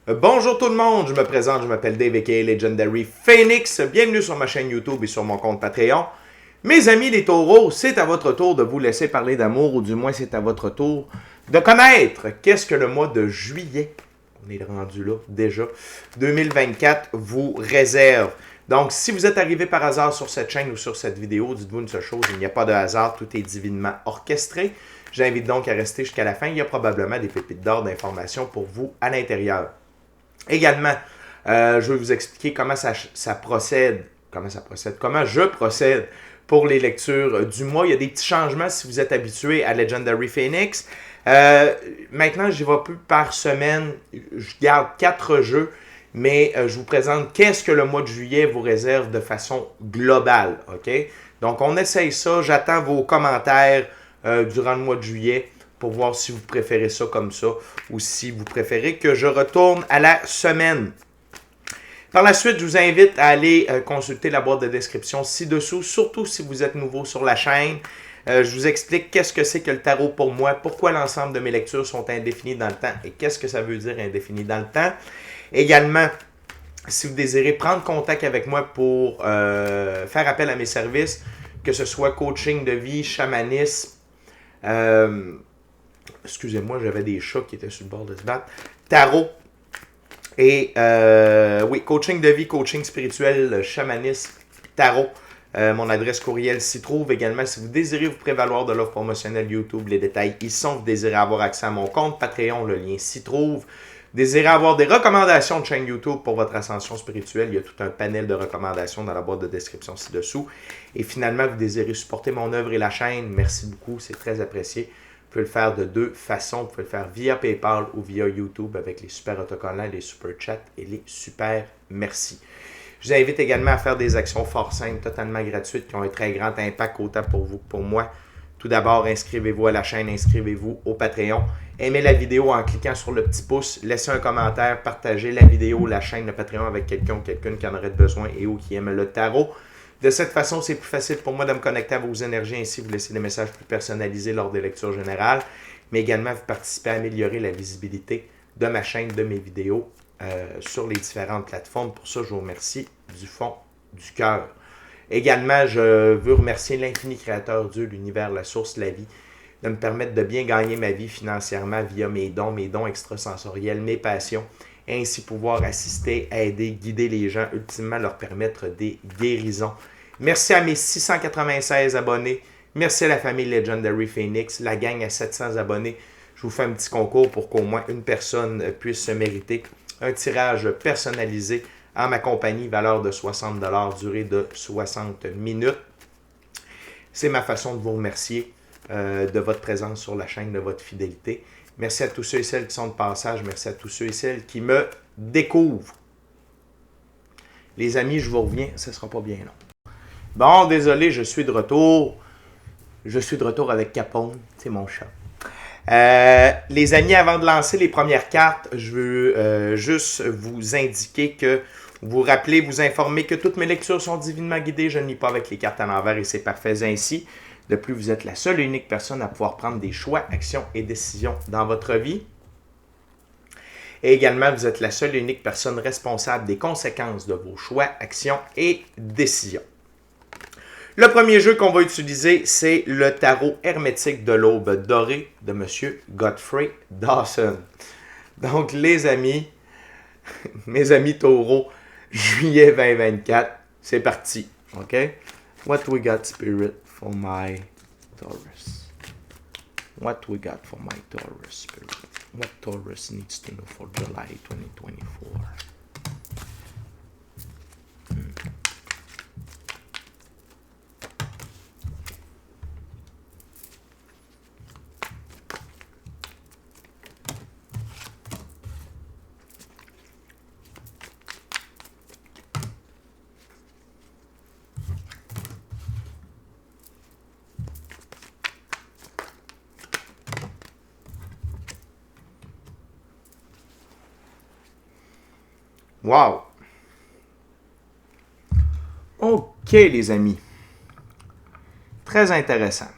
Bonjour tout le monde, je me présente, je m'appelle Dave aka Legendary Phoenix. Bienvenue sur ma chaîne YouTube et sur mon compte Patreon. Mes amis les taureaux, c'est à votre tour de vous laisser parler d'amour, ou du moins c'est à votre tour de connaître qu'est-ce que le mois de juillet, on est rendu là déjà, 2024 vous réserve. Donc si vous êtes arrivé par hasard sur cette chaîne ou sur cette vidéo, dites-vous une seule chose, il n'y a pas de hasard, tout est divinement orchestré. J'invite donc à rester jusqu'à la fin, il y a probablement des pépites d'or d'informations pour vous à l'intérieur. Également, je vais vous expliquer comment ça procède, comment je procède pour les lectures du mois. Il y a des petits changements si vous êtes habitué à Legendary Phoenix. Maintenant, j'y vais plus par semaine. Je garde 4 jeux, mais je vous présente qu'est-ce que le mois de juillet vous réserve de façon globale. OK? Donc, on essaye ça. J'attends vos commentaires durant le mois de juillet pour voir si vous préférez ça comme ça ou si vous préférez que je retourne à la semaine. Par la suite, je vous invite à aller consulter la boîte de description ci-dessous, surtout si vous êtes nouveau sur la chaîne. Je vous explique qu'est-ce que c'est que le tarot pour moi, pourquoi l'ensemble de mes lectures sont indéfinies dans le temps et qu'est-ce que ça veut dire indéfini dans le temps. Également, si vous désirez prendre contact avec moi pour faire appel à mes services, que ce soit coaching de vie, chamanisme, excusez-moi, j'avais des chats qui étaient sur le bord de se battre. Tarot. Et oui, coaching de vie, coaching spirituel, chamanisme, tarot. Mon adresse courriel s'y trouve également. Si vous désirez vous prévaloir de l'offre promotionnelle YouTube, les détails y sont. Vous désirez avoir accès à mon compte Patreon, le lien s'y trouve. Vous désirez avoir des recommandations de chaîne YouTube pour votre ascension spirituelle, il y a tout un panel de recommandations dans la boîte de description ci-dessous. Et finalement, vous désirez supporter mon œuvre et la chaîne, merci beaucoup, c'est très apprécié. Vous pouvez le faire de deux façons. Vous pouvez le faire via PayPal ou via YouTube avec les super autocollants, les super chats et les super merci. Je vous invite également à faire des actions fort simples, totalement gratuites, qui ont un très grand impact autant pour vous que pour moi. Tout d'abord, inscrivez-vous à la chaîne, inscrivez-vous au Patreon. Aimez la vidéo en cliquant sur le petit pouce, laissez un commentaire, partagez la vidéo, la chaîne, le Patreon avec quelqu'un ou quelqu'une qui en aurait besoin et ou qui aime le tarot. De cette façon, c'est plus facile pour moi de me connecter à vos énergies, ainsi vous laisser des messages plus personnalisés lors des lectures générales, mais également vous participez à améliorer la visibilité de ma chaîne, de mes vidéos sur les différentes plateformes. Pour ça, je vous remercie du fond du cœur. Également, je veux remercier l'infini créateur Dieu, l'univers, la source, la vie, de me permettre de bien gagner ma vie financièrement via mes dons extrasensoriels, mes passions, et ainsi pouvoir assister, aider, guider les gens, ultimement leur permettre des guérisons. Merci à mes 696 abonnés. Merci à la famille Legendary Phoenix, la gang à 700 abonnés. Je vous fais un petit concours pour qu'au moins une personne puisse se mériter un tirage personnalisé en ma compagnie, valeur de 60 $, durée de 60 minutes. C'est ma façon de vous remercier de votre présence sur la chaîne, de votre fidélité. Merci à tous ceux et celles qui sont de passage. Merci à tous ceux et celles qui me découvrent. Les amis, je vous reviens. Ce ne sera pas bien long. Bon, désolé, je suis de retour. Je suis de retour avec Capone. C'est mon chat. Les amis, avant de lancer les premières cartes, je veux juste vous indiquer que vous rappelez, vous informer que toutes mes lectures sont divinement guidées. Je ne lis pas avec les cartes à l'envers et c'est parfait ainsi. De plus, vous êtes la seule et unique personne à pouvoir prendre des choix, actions et décisions dans votre vie. Et également, vous êtes la seule et unique personne responsable des conséquences de vos choix, actions et décisions. Le premier jeu qu'on va utiliser, c'est le tarot hermétique de l'aube dorée de M. Godfrey Dawson. Donc, les amis, mes amis taureaux, juillet 2024, c'est parti. OK? What we got, Spirit, for my Taurus? What we got for my Taurus, Spirit? What Taurus needs to know for July 2024? Wow! OK, les amis. Très intéressant.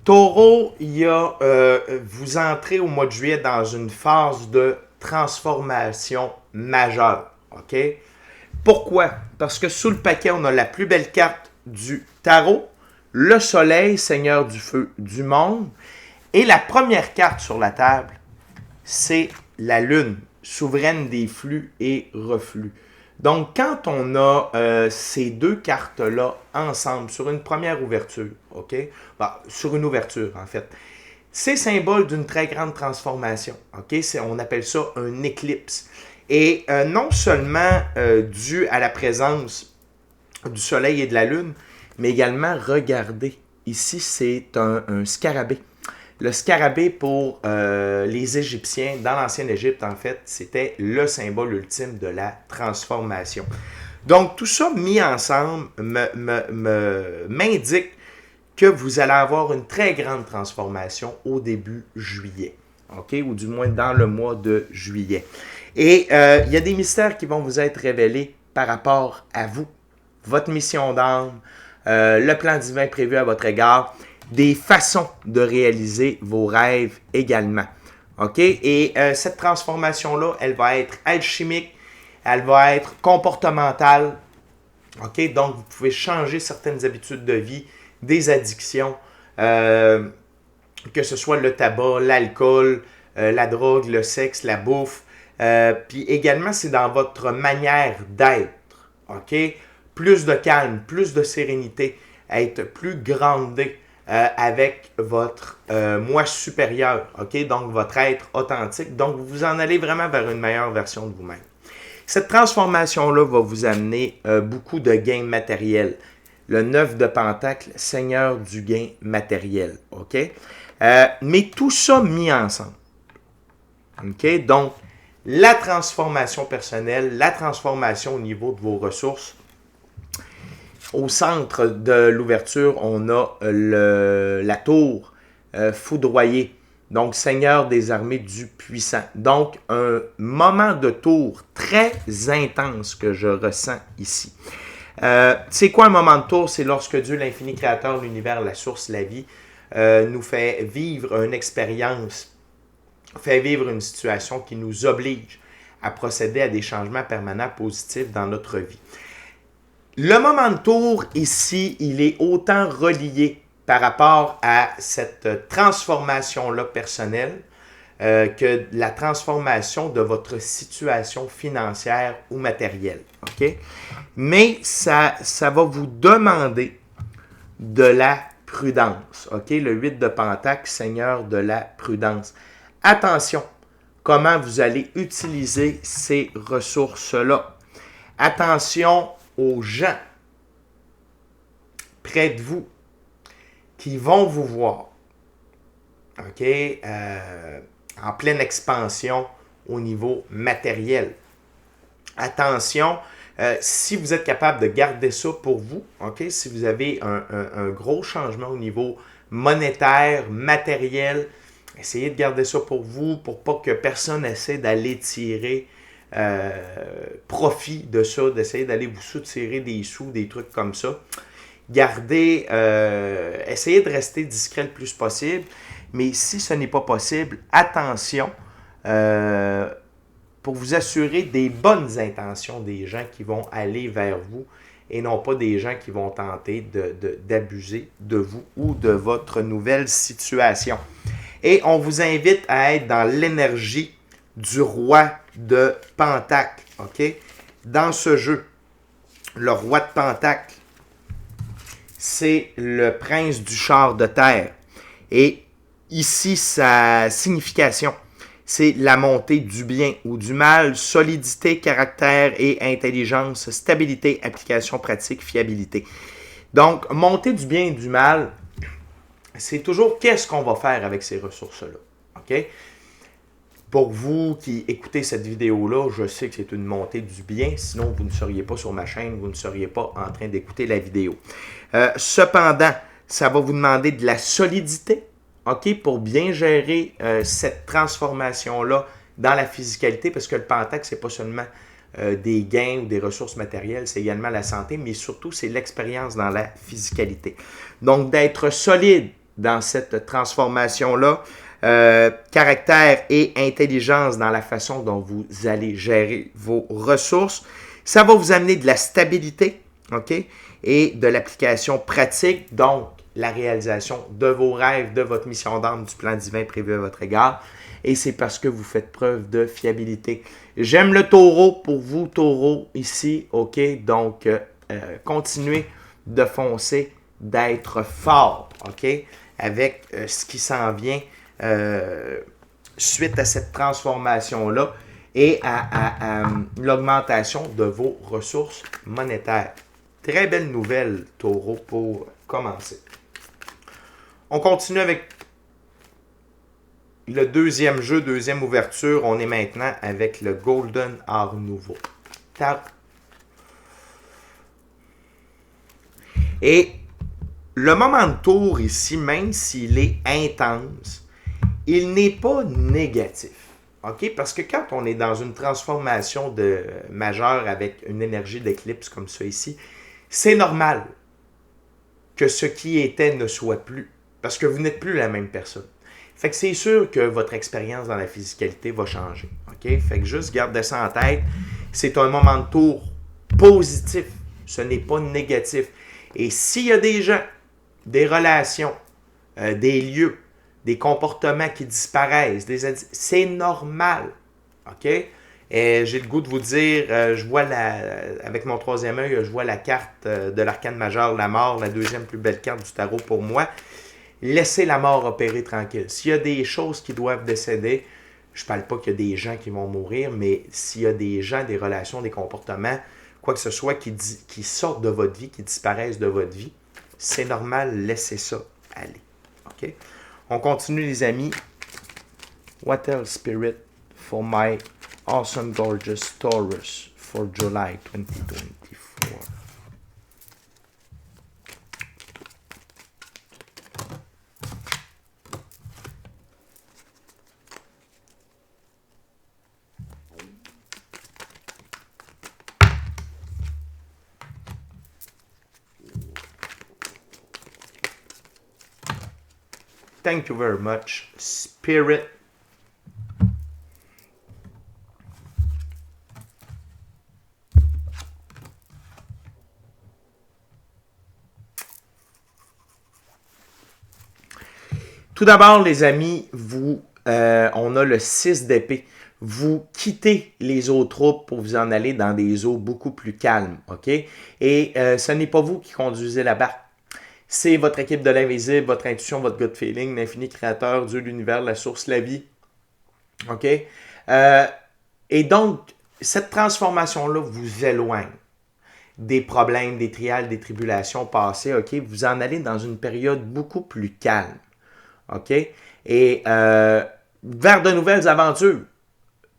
Taureau, vous entrez au mois de juillet dans une phase de transformation majeure. OK? Pourquoi? Parce que sous le paquet, on a la plus belle carte du tarot, le soleil, seigneur du feu du monde, et la première carte sur la table, c'est la lune, souveraine des flux et reflux. Donc, quand on a ces deux cartes-là ensemble sur une première ouverture, OK? Sur une ouverture, en fait, c'est symbole d'une très grande transformation, OK? On appelle ça un éclipse. Et non seulement dû à la présence du soleil et de la lune, mais également, regardez, ici, c'est un scarabée. Le scarabée, pour les Égyptiens, dans l'ancienne Égypte, en fait, c'était le symbole ultime de la transformation. Donc, tout ça mis ensemble m'indique que vous allez avoir une très grande transformation au début juillet, OK? Ou du moins dans le mois de juillet. Et il y a des mystères qui vont vous être révélés par rapport à vous, votre mission d'âme, le plan divin prévu à votre égard, des façons de réaliser vos rêves également. OK? Et cette transformation-là, elle va être alchimique, elle va être comportementale. OK? Donc, vous pouvez changer certaines habitudes de vie, des addictions, que ce soit le tabac, l'alcool, la drogue, le sexe, la bouffe. Puis également, c'est dans votre manière d'être. OK? Plus de calme, plus de sérénité, être plus groundé. Avec votre moi supérieur, OK? Donc, votre être authentique. Donc, vous en allez vraiment vers une meilleure version de vous-même. Cette transformation-là va vous amener beaucoup de gains matériels. Le 9 de Pentacle, seigneur du gain matériel, OK? Mais tout ça mis ensemble, OK? Donc, la transformation personnelle, la transformation au niveau de vos ressources. Au centre de l'ouverture, on a la tour foudroyée, donc Seigneur des armées du puissant. Donc, un moment de tour très intense que je ressens ici. C'est quoi un moment de tour? C'est lorsque Dieu, l'infini créateur, l'univers, la source, la vie, nous fait vivre une expérience, fait vivre une situation qui nous oblige à procéder à des changements permanents positifs dans notre vie. Le moment de tour, ici, il est autant relié par rapport à cette transformation-là personnelle que la transformation de votre situation financière ou matérielle. OK? Mais ça va vous demander de la prudence. OK? Le 8 de Pentacle, Seigneur de la prudence. Attention, comment vous allez utiliser ces ressources-là. Attention aux gens près de vous qui vont vous voir, OK, en pleine expansion au niveau matériel. Attention, si vous êtes capable de garder ça pour vous, OK, si vous avez un gros changement au niveau monétaire, matériel, essayez de garder ça pour vous pour pas que personne essaie d'aller tirer profit de ça, d'essayer d'aller vous soutirer des sous, des trucs comme ça. Gardez, essayez de rester discret le plus possible, mais si ce n'est pas possible, attention pour vous assurer des bonnes intentions des gens qui vont aller vers vous et non pas des gens qui vont tenter d'abuser de vous ou de votre nouvelle situation. Et on vous invite à être dans l'énergie du roi de Pentacle, OK? Dans ce jeu, le roi de Pentacle, c'est le prince du char de terre. Et ici, sa signification, c'est la montée du bien ou du mal, solidité, caractère et intelligence, stabilité, application pratique, fiabilité. Donc, montée du bien et du mal, c'est toujours qu'est-ce qu'on va faire avec ces ressources-là, OK? Pour vous qui écoutez cette vidéo-là, je sais que c'est une montée du bien, sinon vous ne seriez pas sur ma chaîne, vous ne seriez pas en train d'écouter la vidéo. Cependant, ça va vous demander de la solidité, OK, pour bien gérer cette transformation-là dans la physicalité, parce que le Pentacle, c'est pas seulement des gains ou des ressources matérielles, c'est également la santé, mais surtout, c'est l'expérience dans la physicalité. Donc, d'être solide dans cette transformation-là. Caractère et intelligence dans la façon dont vous allez gérer vos ressources. Ça va vous amener de la stabilité, OK? Et de l'application pratique, donc la réalisation de vos rêves, de votre mission d'âme, du plan divin prévu à votre égard. Et c'est parce que vous faites preuve de fiabilité. J'aime le taureau pour vous, taureau, ici, OK? Donc, continuez de foncer, d'être fort, OK? Avec ce qui s'en vient suite à cette transformation-là et à l'augmentation de vos ressources monétaires. Très belle nouvelle, taureau, pour commencer. On continue avec le deuxième jeu, deuxième ouverture. On est maintenant avec le Golden Art Nouveau. Et le moment de tour ici, même s'il est intense, il n'est pas négatif. OK? Parce que quand on est dans une transformation majeure avec une énergie d'éclipse comme ça ici, c'est normal que ce qui était ne soit plus. Parce que vous n'êtes plus la même personne. Fait que c'est sûr que votre expérience dans la physicalité va changer. OK? Fait que juste gardez ça en tête. C'est un moment de tour positif. Ce n'est pas négatif. Et s'il y a des gens, des relations, des lieux, des comportements qui disparaissent, c'est normal. OK? Et j'ai le goût de vous dire, je vois avec mon troisième œil, je vois la carte de l'arcane majeur, la mort, la deuxième plus belle carte du tarot pour moi. Laissez la mort opérer tranquille. S'il y a des choses qui doivent décéder, je ne parle pas qu'il y a des gens qui vont mourir, mais s'il y a des gens, des relations, des comportements, quoi que ce soit qui sortent de votre vie, qui disparaissent de votre vie, c'est normal, laissez ça aller. OK? On continue, les amis. What else, Spirit, for my awesome, gorgeous Taurus for July 2024? Thank you very much, Spirit. Tout d'abord, les amis, on a le 6 d'épée. Vous quittez les eaux troupes pour vous en aller dans des eaux beaucoup plus calmes, OK? Et ce n'est pas vous qui conduisez la barque. C'est votre équipe de l'invisible, votre intuition, votre gut feeling, l'infini créateur, Dieu, l'univers, la source, la vie. OK? Et donc, cette transformation-là vous éloigne des problèmes, des trials, des tribulations passées. OK? Vous en allez dans une période beaucoup plus calme. OK? Et vers de nouvelles aventures,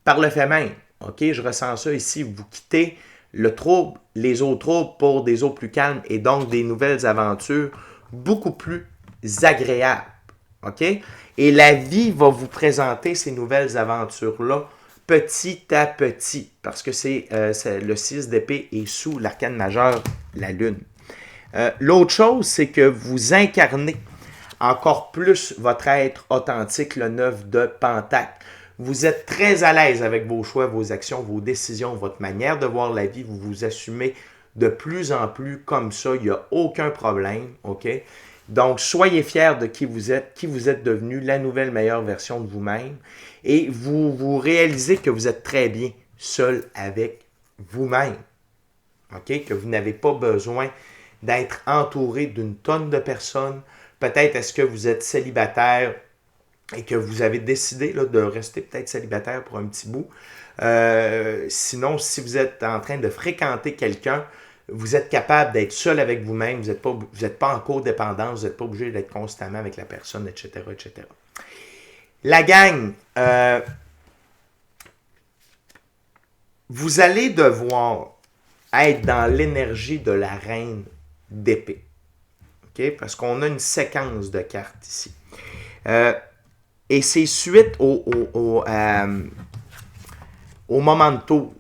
par le fait même. OK? Je ressens ça ici. Vous quittez le trouble, les eaux troubles pour des eaux plus calmes et donc des nouvelles aventures beaucoup plus agréables. OK? Et la vie va vous présenter ces nouvelles aventures-là petit à petit parce que c'est le 6 d'épée est sous l'arcane majeur, la lune. L'autre chose, c'est que vous incarnez encore plus votre être authentique, le 9 de Pentacle. Vous êtes très à l'aise avec vos choix, vos actions, vos décisions, votre manière de voir la vie. Vous vous assumez de plus en plus comme ça. Il n'y a aucun problème. OK? Donc, soyez fiers de qui vous êtes devenu, la nouvelle meilleure version de vous-même. Et vous réalisez que vous êtes très bien seul avec vous-même. OK? Que vous n'avez pas besoin d'être entouré d'une tonne de personnes. Peut-être est-ce que vous êtes célibataire et que vous avez décidé là, de rester peut-être célibataire pour un petit bout. Sinon, si vous êtes en train de fréquenter quelqu'un, vous êtes capable d'être seul avec vous-même, vous n'êtes pas en codépendance, vous n'êtes pas obligé d'être constamment avec la personne, etc., etc. La gang, vous allez devoir être dans l'énergie de la reine d'épée. Okay? Parce qu'on a une séquence de cartes ici. Et c'est suite au moment de tour,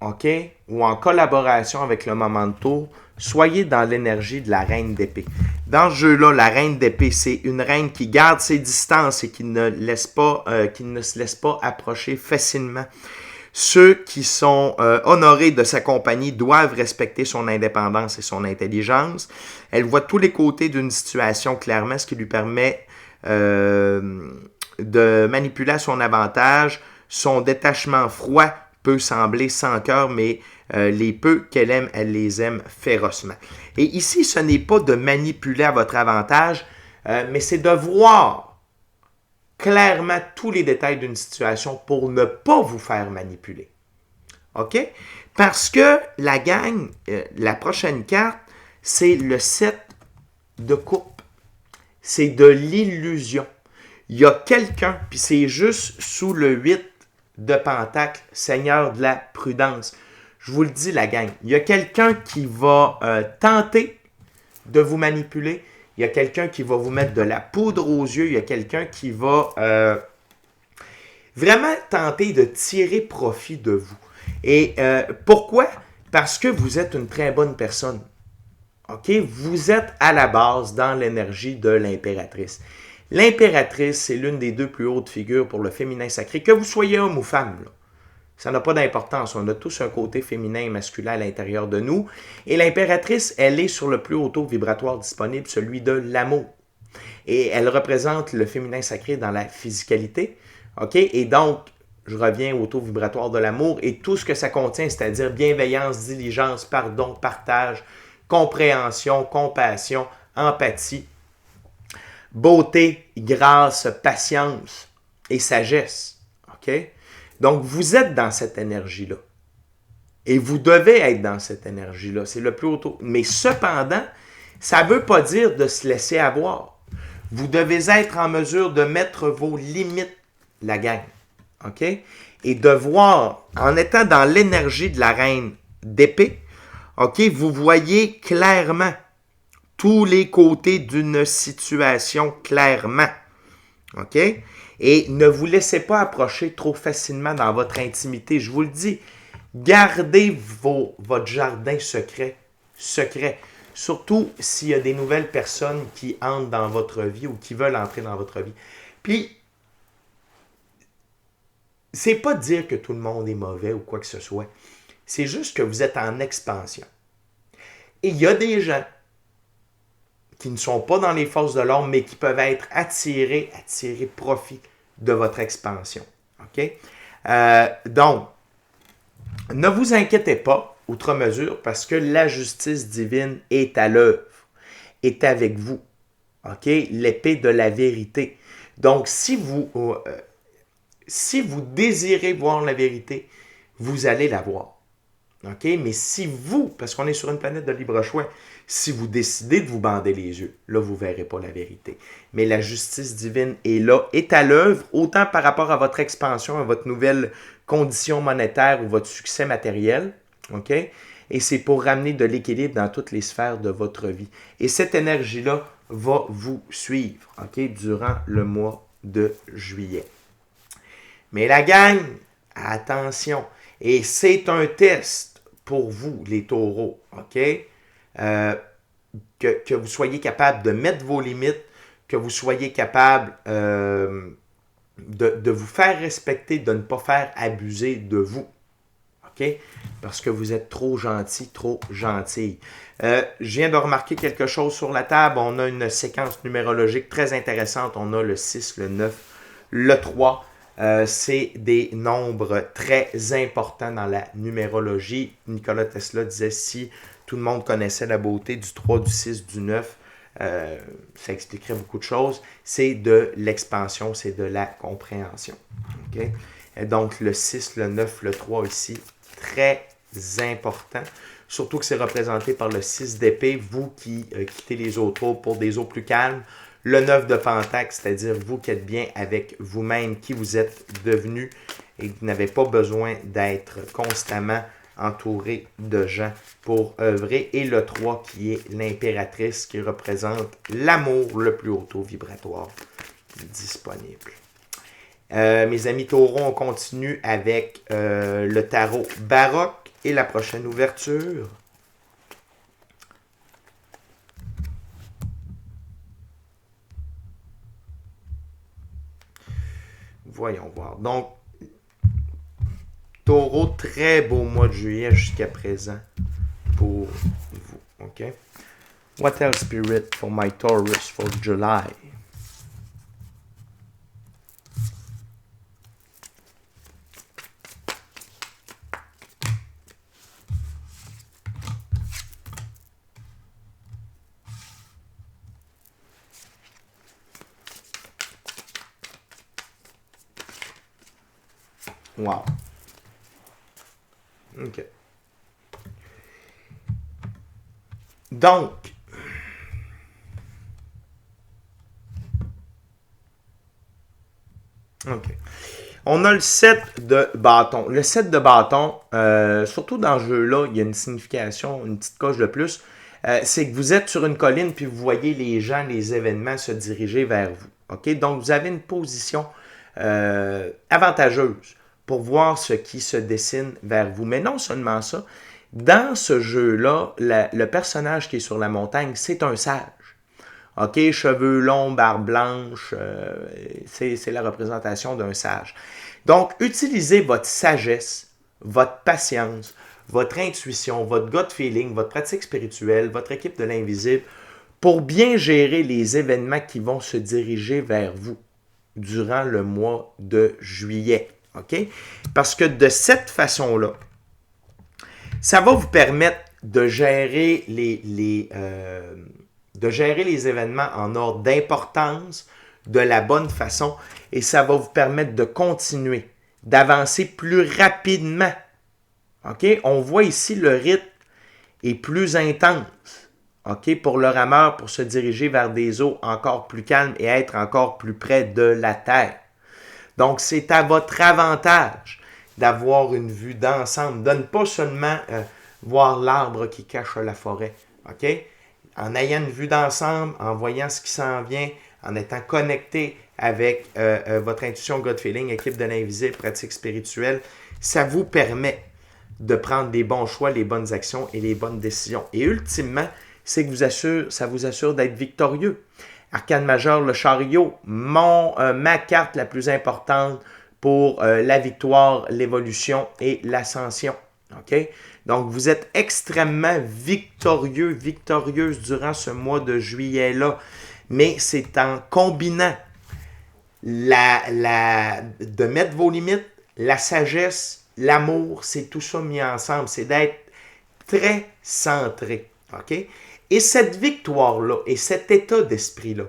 OK? Ou en collaboration avec le moment de tour soyez dans l'énergie de la reine d'épée. Dans ce jeu-là, la reine d'épée, c'est une reine qui garde ses distances et qui ne se laisse pas approcher facilement. Ceux qui sont honorés de sa compagnie doivent respecter son indépendance et son intelligence. Elle voit tous les côtés d'une situation clairement, ce qui lui permet de manipuler à son avantage. Son détachement froid peut sembler sans cœur, mais les peu qu'elle aime, elle les aime férocement. Et ici, ce n'est pas de manipuler à votre avantage, mais c'est de voir clairement tous les détails d'une situation pour ne pas vous faire manipuler. OK? Parce que la gang, la prochaine carte, c'est le 7 de coupe. C'est de l'illusion. Il y a quelqu'un, puis c'est juste sous le 8 de pentacle, Seigneur de la prudence. Je vous le dis, la gang, il y a quelqu'un qui va tenter de vous manipuler. Il y a quelqu'un qui va vous mettre de la poudre aux yeux. Il y a quelqu'un qui va vraiment tenter de tirer profit de vous. Et pourquoi? Parce que vous êtes une très bonne personne. OK? Vous êtes à la base dans l'énergie de l'impératrice. L'impératrice, c'est l'une des deux plus hautes figures pour le féminin sacré, que vous soyez homme ou femme. Là. Ça n'a pas d'importance. On a tous un côté féminin et masculin à l'intérieur de nous. Et l'impératrice, elle est sur le plus haut taux vibratoire disponible, celui de l'amour. Et elle représente le féminin sacré dans la physicalité. OK? Et donc, je reviens au taux vibratoire de l'amour et tout ce que ça contient, c'est-à-dire bienveillance, diligence, pardon, partage, compréhension, compassion, empathie, beauté, grâce, patience et sagesse. OK? Donc, vous êtes dans cette énergie-là. Et vous devez être dans cette énergie-là. C'est le plus haut taux. Mais cependant, ça ne veut pas dire de se laisser avoir. Vous devez être en mesure de mettre vos limites, la gang. OK? Et de voir, en étant dans l'énergie de la reine d'épée, OK, vous voyez clairement tous les côtés d'une situation clairement. OK? Et ne vous laissez pas approcher trop facilement dans votre intimité. Je vous le dis, gardez votre jardin secret. Surtout s'il y a des nouvelles personnes qui entrent dans votre vie ou qui veulent entrer dans votre vie. Puis, c'est pas de dire que tout le monde est mauvais ou quoi que ce soit. C'est juste que vous êtes en expansion. Et il y a des gens qui ne sont pas dans les forces de l'ombre, mais qui peuvent être attirés profit de votre expansion. OK? Donc, ne vous inquiétez pas, outre mesure, parce que la justice divine est à l'œuvre, est avec vous. OK? L'épée de la vérité. Donc, si vous désirez voir la vérité, vous allez la voir. OK? Mais si vous, parce qu'on est sur une planète de libre choix, si vous décidez de vous bander les yeux, là, vous ne verrez pas la vérité. Mais la justice divine est là, est à l'œuvre, autant par rapport à votre expansion, à votre nouvelle condition monétaire ou votre succès matériel. OK? Et c'est pour ramener de l'équilibre dans toutes les sphères de votre vie. Et cette énergie-là va vous suivre, OK? Durant le mois de juillet. Mais la gang, attention, et c'est un test pour vous, les taureaux, OK? Que vous soyez capable de mettre vos limites, que vous soyez capable de vous faire respecter, de ne pas faire abuser de vous, OK? Parce que vous êtes trop gentil, trop gentille. Je viens de remarquer quelque chose sur la table. On a une séquence numérologique très intéressante. On a le 6, le 9, le 3. C'est des nombres très importants dans la numérologie. Nikola Tesla disait si tout le monde connaissait la beauté du 3, du 6, du 9, ça expliquerait beaucoup de choses. C'est de l'expansion, c'est de la compréhension. Okay? Et donc le 6, le 9, le 3 ici, très important. Surtout que c'est représenté par le 6 d'épée, vous qui quittez les autres eaux pour des eaux plus calmes. Le 9 de pentacle, c'est-à-dire vous qui êtes bien avec vous-même, qui vous êtes devenu et vous n'avez pas besoin d'être constamment entouré de gens pour œuvrer. Et le 3 qui est l'impératrice qui représente l'amour, le plus haut taux vibratoire disponible. Mes amis taureaux, on continue avec le tarot baroque et la prochaine ouverture. Voyons voir. Donc, Taureau, très beau mois de juillet jusqu'à présent pour vous. OK? What else, Spirit, for my Taurus for July? Wow. OK. Donc, OK. On a le 7 de bâton. Le 7 de bâton, surtout dans ce jeu-là, il y a une signification, une petite coche de plus. C'est que vous êtes sur une colline puis vous voyez les gens, les événements se diriger vers vous. OK? Donc, vous avez une position avantageuse pour voir ce qui se dessine vers vous. Mais non seulement ça, dans ce jeu-là, le personnage qui est sur la montagne, c'est un sage. OK, cheveux longs, barbe blanche, c'est la représentation d'un sage. Donc, utilisez votre sagesse, votre patience, votre intuition, votre gut feeling, votre pratique spirituelle, votre équipe de l'invisible pour bien gérer les événements qui vont se diriger vers vous durant le mois de juillet. OK? Parce que de cette façon-là, ça va vous permettre de gérer les événements en ordre d'importance, de la bonne façon, et ça va vous permettre de continuer, d'avancer plus rapidement. OK? On voit ici le rythme est plus intense. OK? Pour le rameur, pour se diriger vers des eaux encore plus calmes et être encore plus près de la terre. Donc, c'est à votre avantage d'avoir une vue d'ensemble, de ne pas seulement voir l'arbre qui cache la forêt. OK? En ayant une vue d'ensemble, en voyant ce qui s'en vient, en étant connecté avec votre intuition, gut feeling, équipe de l'invisible, pratique spirituelle, ça vous permet de prendre les bons choix, les bonnes actions et les bonnes décisions. Et ultimement, c'est que ça vous assure d'être victorieux. Arcane majeur, le chariot, ma carte la plus importante pour la victoire, l'évolution et l'ascension. OK? Donc, vous êtes extrêmement victorieux, victorieuse durant ce mois de juillet-là. Mais c'est en combinant de mettre vos limites, la sagesse, l'amour, c'est tout ça mis ensemble. C'est d'être très centré. OK? Et cette victoire-là et cet état d'esprit-là,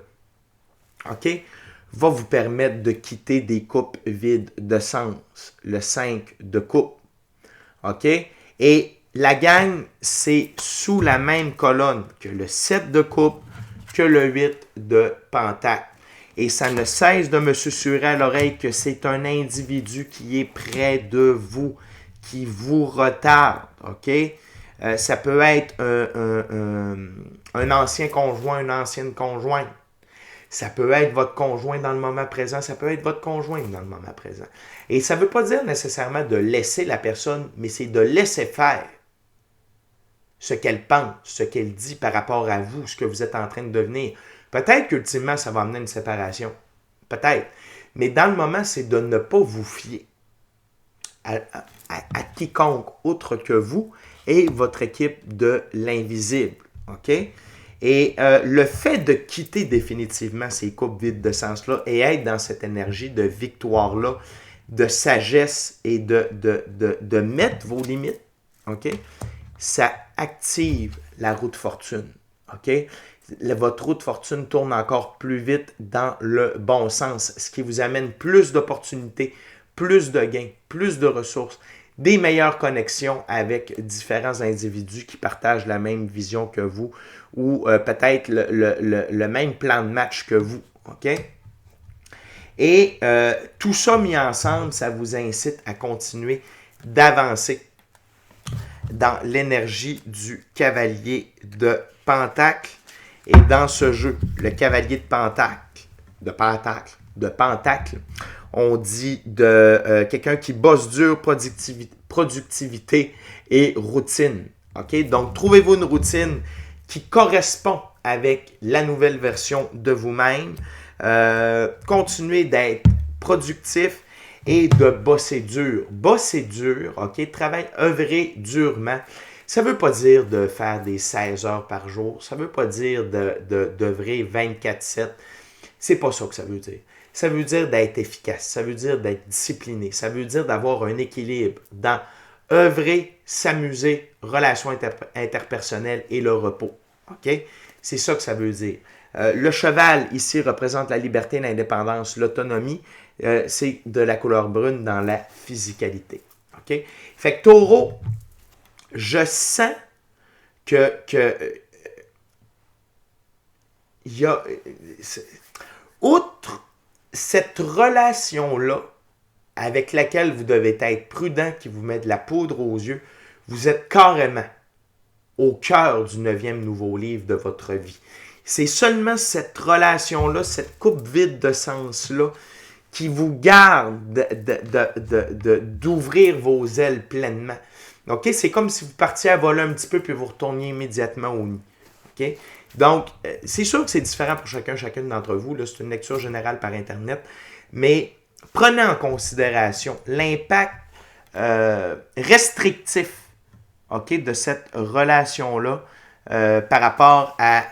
OK, va vous permettre de quitter des coupes vides de sens. Le 5 de coupe. OK? Et la gang, c'est sous la même colonne que le 7 de coupe, que le 8 de pentacle. Et ça ne cesse de me susurrer à l'oreille que c'est un individu qui est près de vous, qui vous retarde. OK? Ça peut être un ancien conjoint, une ancienne conjointe. Ça peut être votre conjoint dans le moment présent, ça peut être votre conjointe dans le moment présent. Et ça ne veut pas dire nécessairement de laisser la personne, mais c'est de laisser faire ce qu'elle pense, ce qu'elle dit par rapport à vous, ce que vous êtes en train de devenir. Peut-être qu'ultimement, ça va amener une séparation. Peut-être. Mais dans le moment, c'est de ne pas vous fier à quiconque autre que vous et votre équipe de l'invisible. OK? Et le fait de quitter définitivement ces coupes vides de sens-là et être dans cette énergie de victoire-là, de sagesse et de mettre vos limites, OK? Ça active la roue de fortune. OK? Votre roue de fortune tourne encore plus vite dans le bon sens, ce qui vous amène plus d'opportunités, plus de gains, plus de ressources, des meilleures connexions avec différents individus qui partagent la même vision que vous ou peut-être le même plan de match que vous. OK? Et tout ça mis ensemble, ça vous incite à continuer d'avancer dans l'énergie du cavalier de Pentacle. Et dans ce jeu, le cavalier de Pentacle, on dit de quelqu'un qui bosse dur, productivité et routine. OK? Donc, trouvez-vous une routine qui correspond avec la nouvelle version de vous-même. Continuez d'être productif et de bosser dur. Bosser dur, OK? Œuvrer durement. Ça ne veut pas dire de faire des 16 heures par jour. Ça ne veut pas dire d'œuvrer 24/7. C'est pas ça que ça veut dire. Ça veut dire d'être efficace. Ça veut dire d'être discipliné. Ça veut dire d'avoir un équilibre dans œuvrer, s'amuser, relations interpersonnelles et le repos. OK? C'est ça que ça veut dire. Le cheval, ici, représente la liberté, l'indépendance, l'autonomie. C'est de la couleur brune dans la physicalité. OK? Fait que taureau, je sens que il y a... Outre cette relation-là, avec laquelle vous devez être prudent, qui vous met de la poudre aux yeux, vous êtes carrément au cœur du 9e nouveau livre de votre vie. C'est seulement cette relation-là, cette coupe vide de sens-là, qui vous garde d'ouvrir vos ailes pleinement. OK? C'est comme si vous partiez à voler un petit peu puis vous retourniez immédiatement au nid. OK? Donc, c'est sûr que c'est différent pour chacune d'entre vous. Là, c'est une lecture générale par Internet. Mais prenez en considération l'impact restrictif, OK, de cette relation-là par rapport à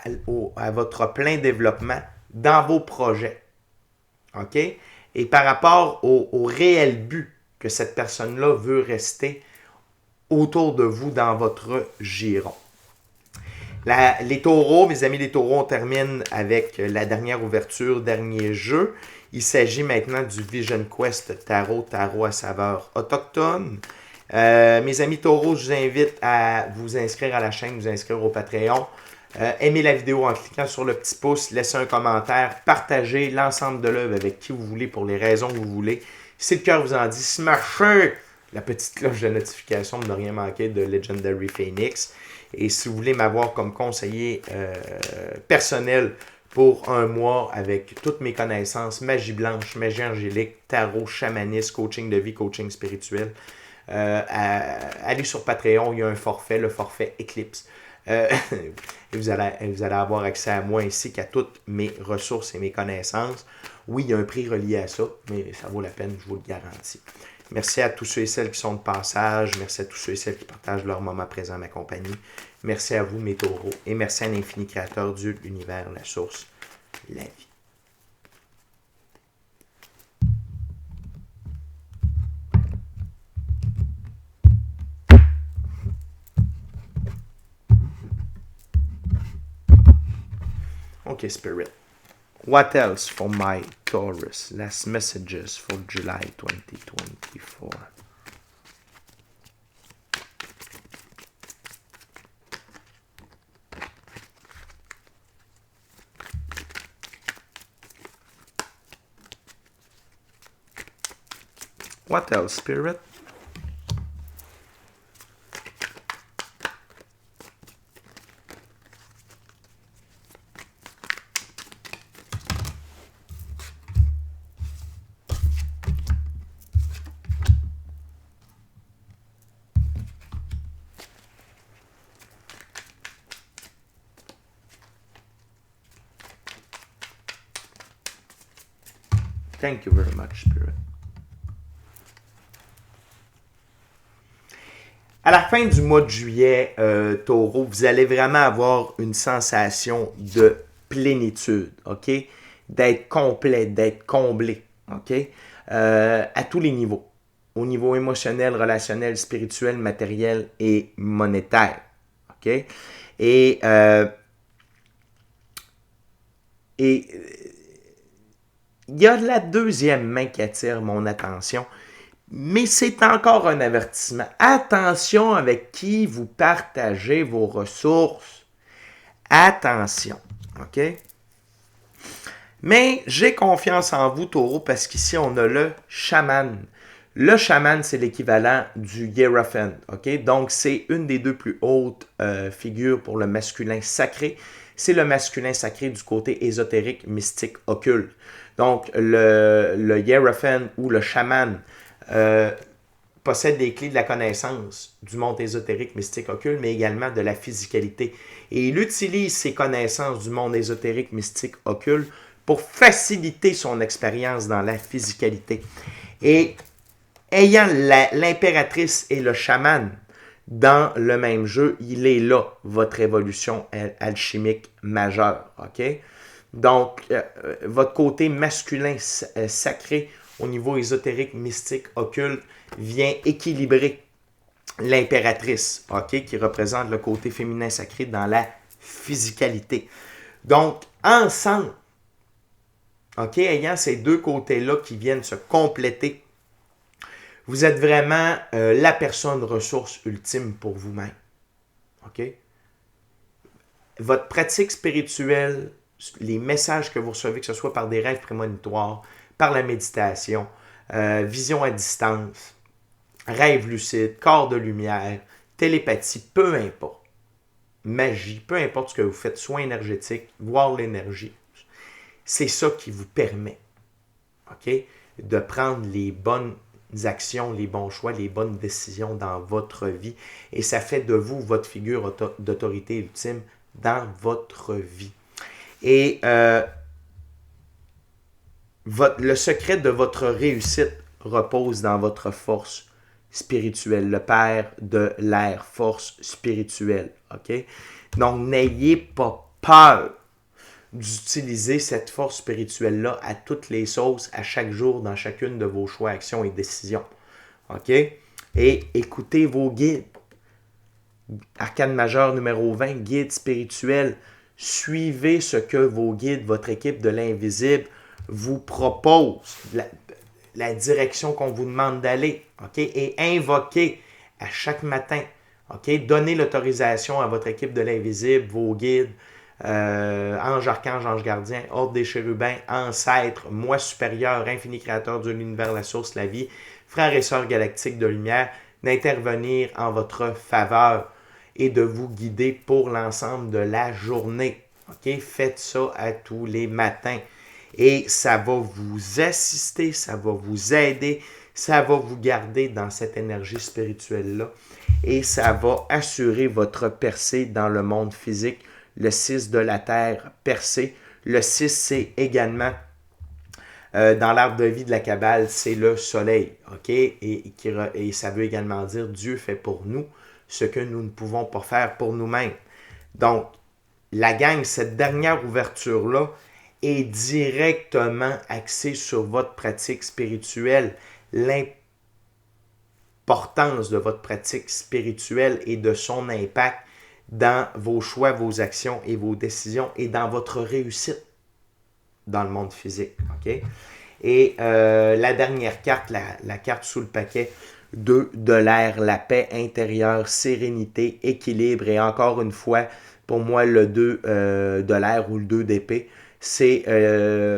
votre plein développement dans vos projets. OK? Et par rapport au réel but que cette personne-là veut rester autour de vous dans votre giron. Les taureaux, mes amis les taureaux, on termine avec la dernière ouverture, dernier jeu. Il s'agit maintenant du Vision Quest Tarot à saveur autochtone. Mes amis taureaux, je vous invite à vous inscrire à la chaîne, vous inscrire au Patreon. Aimez la vidéo en cliquant sur le petit pouce, laissez un commentaire, partagez l'ensemble de l'œuvre avec qui vous voulez pour les raisons que vous voulez. Si le cœur vous en dit, smashez la petite cloche de notification de ne rien manquer de Legendary Phoenix. Et si vous voulez m'avoir comme conseiller personnel pour un mois avec toutes mes connaissances, magie blanche, magie angélique, tarot, chamanisme, coaching de vie, coaching spirituel, allez sur Patreon, il y a un forfait, le forfait Eclipse. Et vous allez avoir accès à moi ainsi qu'à toutes mes ressources et mes connaissances. Oui, il y a un prix relié à ça, mais ça vaut la peine, je vous le garantis. Merci à tous ceux et celles qui sont de passage. Merci à tous ceux et celles qui partagent leur moment présent à ma compagnie. Merci à vous, mes taureaux. Et merci à l'infini créateur, Dieu, l'univers, la source, la vie. OK, Spirit. What else for my Taurus? Last messages for July 2024. What else, Spirit? Thank you very much, Spirit. À la fin du mois de juillet, Taureau, vous allez vraiment avoir une sensation de plénitude, OK? D'être complet, d'être comblé, OK? À tous les niveaux. Au niveau émotionnel, relationnel, spirituel, matériel et monétaire, OK? Et il y a la deuxième main qui attire mon attention, mais c'est encore un avertissement. Attention avec qui vous partagez vos ressources. Attention, OK? Mais j'ai confiance en vous, Taureau, parce qu'ici, on a le chaman. Le chaman, c'est l'équivalent du Hierophant, OK? Donc, c'est une des deux plus hautes figures pour le masculin sacré. C'est le masculin sacré du côté ésotérique, mystique, occulte. Donc, le Hierophant ou le chaman possède des clés de la connaissance du monde ésotérique, mystique, occulte, mais également de la physicalité. Et il utilise ces connaissances du monde ésotérique, mystique, occulte pour faciliter son expérience dans la physicalité. Et ayant l'impératrice et le chaman dans le même jeu, il est là, votre évolution alchimique majeure. OK? Donc, votre côté masculin sacré au niveau ésotérique, mystique, occulte, vient équilibrer l'impératrice, OK, qui représente le côté féminin sacré dans la physicalité. Donc, ensemble, OK, ayant ces deux côtés-là qui viennent se compléter, vous êtes vraiment la personne ressource ultime pour vous-même. OK? Votre pratique spirituelle, les messages que vous recevez, que ce soit par des rêves prémonitoires, par la méditation, vision à distance, rêve lucide, corps de lumière, télépathie, peu importe, magie, peu importe ce que vous faites, soins énergétiques, voir l'énergie, c'est ça qui vous permet, OK, de prendre les bonnes actions, les bons choix, les bonnes décisions dans votre vie. Et ça fait de vous votre figure d'autorité ultime dans votre vie. Et le secret de votre réussite repose dans votre force spirituelle, le père de l'air, force spirituelle. OK? Donc, n'ayez pas peur d'utiliser cette force spirituelle-là à toutes les sauces, à chaque jour, dans chacune de vos choix, actions et décisions. OK? Et écoutez vos guides. Arcane majeur numéro 20, guide spirituel. Suivez ce que vos guides, votre équipe de l'invisible, vous propose, la direction qu'on vous demande d'aller. OK? Et invoquez à chaque matin. OK? Donnez l'autorisation à votre équipe de l'invisible, vos guides, ange, archange, ange gardien, ordre des chérubins, ancêtres, moi supérieur, infini créateur de l'univers, la source, la vie, frères et sœurs galactiques de lumière, d'intervenir en votre faveur et de vous guider pour l'ensemble de la journée. OK? Faites ça à tous les matins. Et ça va vous assister, ça va vous aider, ça va vous garder dans cette énergie spirituelle-là. Et ça va assurer votre percée dans le monde physique. Le 6 de la Terre, percée. Le 6, c'est également, dans l'arbre de vie de la Kabbale, c'est le soleil. OK? Et ça veut également dire Dieu fait pour nous ce que nous ne pouvons pas faire pour nous-mêmes. Donc, la gang, cette dernière ouverture-là est directement axée sur votre pratique spirituelle, l'importance de votre pratique spirituelle et de son impact dans vos choix, vos actions et vos décisions et dans votre réussite dans le monde physique. OK? Et la dernière carte, la carte sous le paquet, 2 de l'air, la paix intérieure, sérénité, équilibre. Et encore une fois, pour moi, le 2 de l'air ou le 2 d'épée, c'est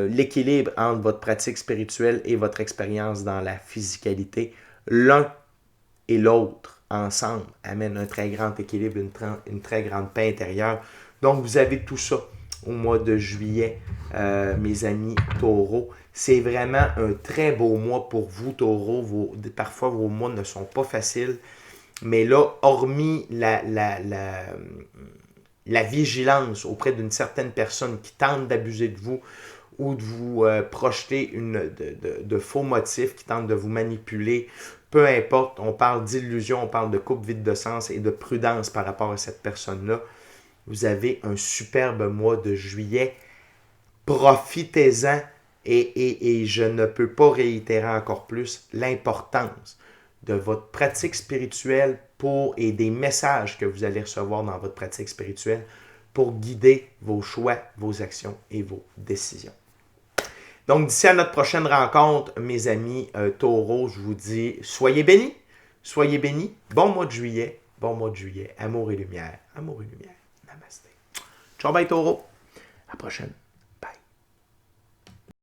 l'équilibre entre votre pratique spirituelle et votre expérience dans la physicalité. L'un et l'autre, ensemble, amènent un très grand équilibre, une très grande paix intérieure. Donc, vous avez tout ça au mois de juillet, mes amis taureaux. C'est vraiment un très beau mois pour vous, taureaux. Parfois, vos mois ne sont pas faciles. Mais là, hormis la vigilance auprès d'une certaine personne qui tente d'abuser de vous ou de vous projeter de faux motifs, qui tente de vous manipuler, peu importe, on parle d'illusion, on parle de coupe vide de sens et de prudence par rapport à cette personne-là. Vous avez un superbe mois de juillet. Profitez-en et je ne peux pas réitérer encore plus l'importance de votre pratique spirituelle et des messages que vous allez recevoir dans votre pratique spirituelle pour guider vos choix, vos actions et vos décisions. Donc, d'ici à notre prochaine rencontre, mes amis taureaux, je vous dis, soyez bénis, bon mois de juillet, amour et lumière, Namasté. Ciao, bye taureau, à la prochaine.